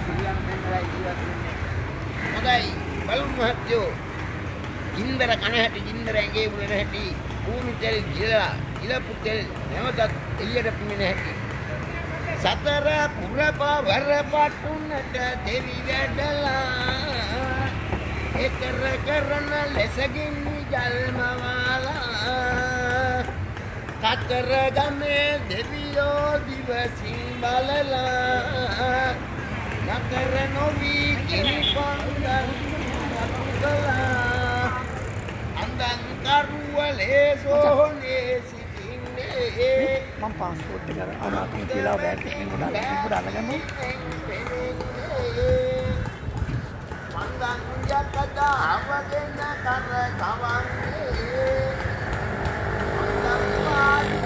සියම් වෙනලා ඉවත් වෙන්නේ. හොඳයි බලමු මහත්තයෝ. ගින්දර කන හැටි ගින්දර ඇඟේ උලන හැටි භූමි තෙල් ගිලලා ඉලපු තෙල් නැවතත් එළියට පිමින හැටි. සතර පුරපවර පටුන්නට දෙවි වැඩලා එකර කරන ලෙසකින් ජල්මවාලා කතර ගමේ දෙවියෝ දිවසින් බලලා නතර නොවි කිරිපංගන් නතුකලා අන්දන් කරුවලේ සෝනේ සිටින්නේ මම පාස්පෝර්ට් එක අනාතුම කියලා බෑග් එකෙන් ගොඩක් අරගන්න මන්දන් යකදා අවගෙන කර කවන්නේ මන්දන් පාඩි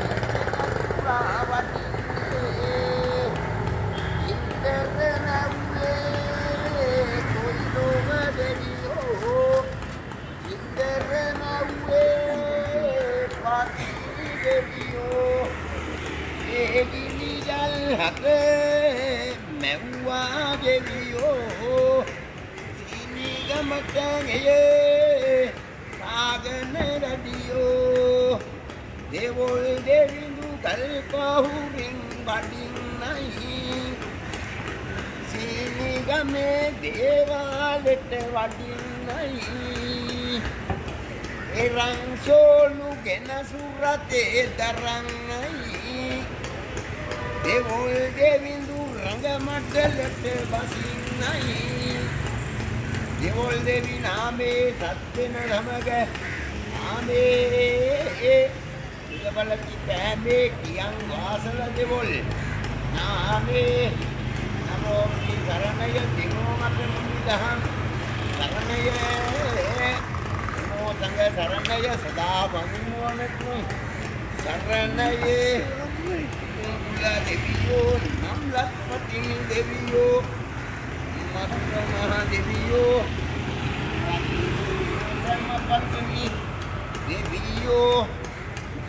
පුරාවටින්නේ ඉන්දර නව්වේ කොයිදෝම දෙවියෝ ඉන්දර නව්වේ පාටි දෙවියෝ ඒගිනි ජල් හතේ මෙව්වා දෙවියෝ ගමටගේ සාගන රඩියෝ දෙවොල් දෙවිඳු කල්පහුරින් වඩින්නයි සීනි ගමේ දේවාලෙට වඩින්නයි එරං සෝලු ගෙන සුරතේ දරන්නයි දෙවොල් දෙවිඳු රඟමඩලට වසින්නයි දෙවොල් දෙවි නාමේ සත්වෙන රමග නාමේ ඉලබල කිපෑමේ කියන් වාසල දෙවොල් නාමේ නමෝ සරණය දිනෝ මත නිදහං සරණය නමෝ සංඝ සරණය සදා වන්දනතු සරණය මුලා දෙවියෝ නම් ලක්පති දෙවියෝ මහා දෙවියෝ ධර්මපත්නි දෙවියෝ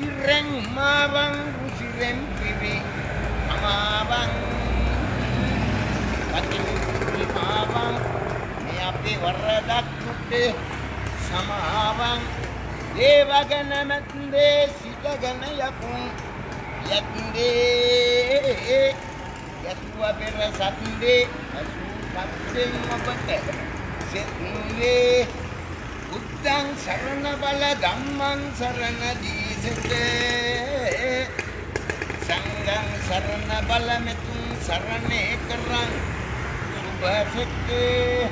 ඉරෙන් මාවං කුසිරෙන් පිවි අමාවං පත්නි මාවං මේ අපේ වරදක් කුට්ටේ සමාවං දේවගණ මත්දේ සිතගණ යකුන් යත්දේ යතුව පෙර සත්දේ සත්‍යං ඔබට සෙන්නේ බුද්ධං සරණ බල ධම්මං සරණ දීසතේ සංඝං සරණ බල මෙතුන් සරණේ කරං සුභසතේ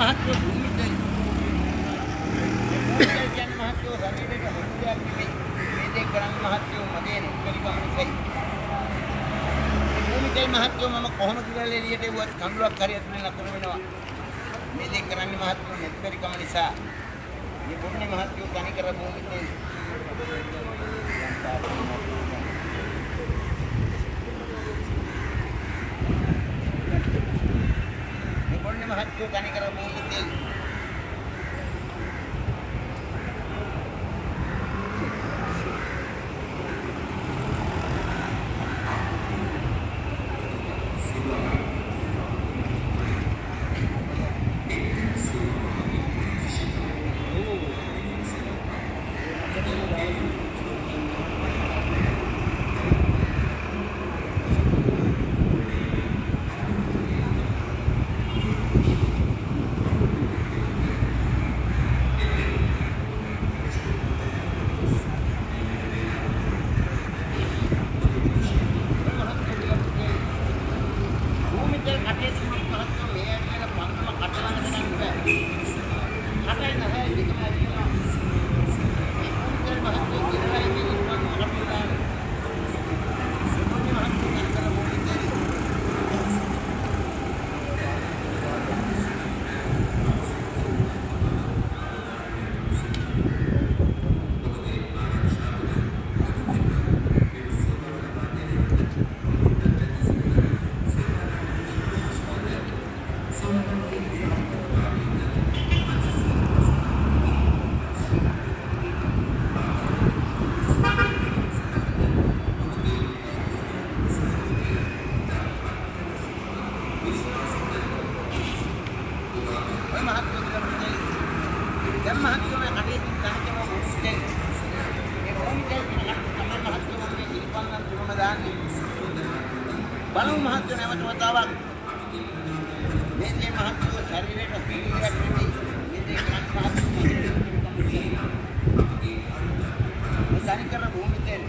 महत्व भूमि जन महत्व शरीर के हत्या की वेदे ग्रंथ महत्व मदेन परिगमन भूमि के महत्व मम कोहम किरले लियटे වත් කඳුරක් හරියට නතර වෙනවා वेदे ग्रंथ महत्व परिगमन නිසා මේ පුණ්‍ය महत्व තනි කර භූමිතේ महत्व तनि कर बोलते ඔය මහත්තුරු දෙන්නේ දැන් මහත්තුරු කටේ තනකම මොකද මේ කොමිටේ තමයි මහත්තුරු මේ ඉල්පන්නන් තුනම දාන්නේ බලමු මහත්තුරු නැවත වතාවක් මේ දේ මහත්තුරු ශරීරයට පිළිගයක් නෙමෙයි මේ දේ කරන් මහත්තුරු තනිකර භූමිතේ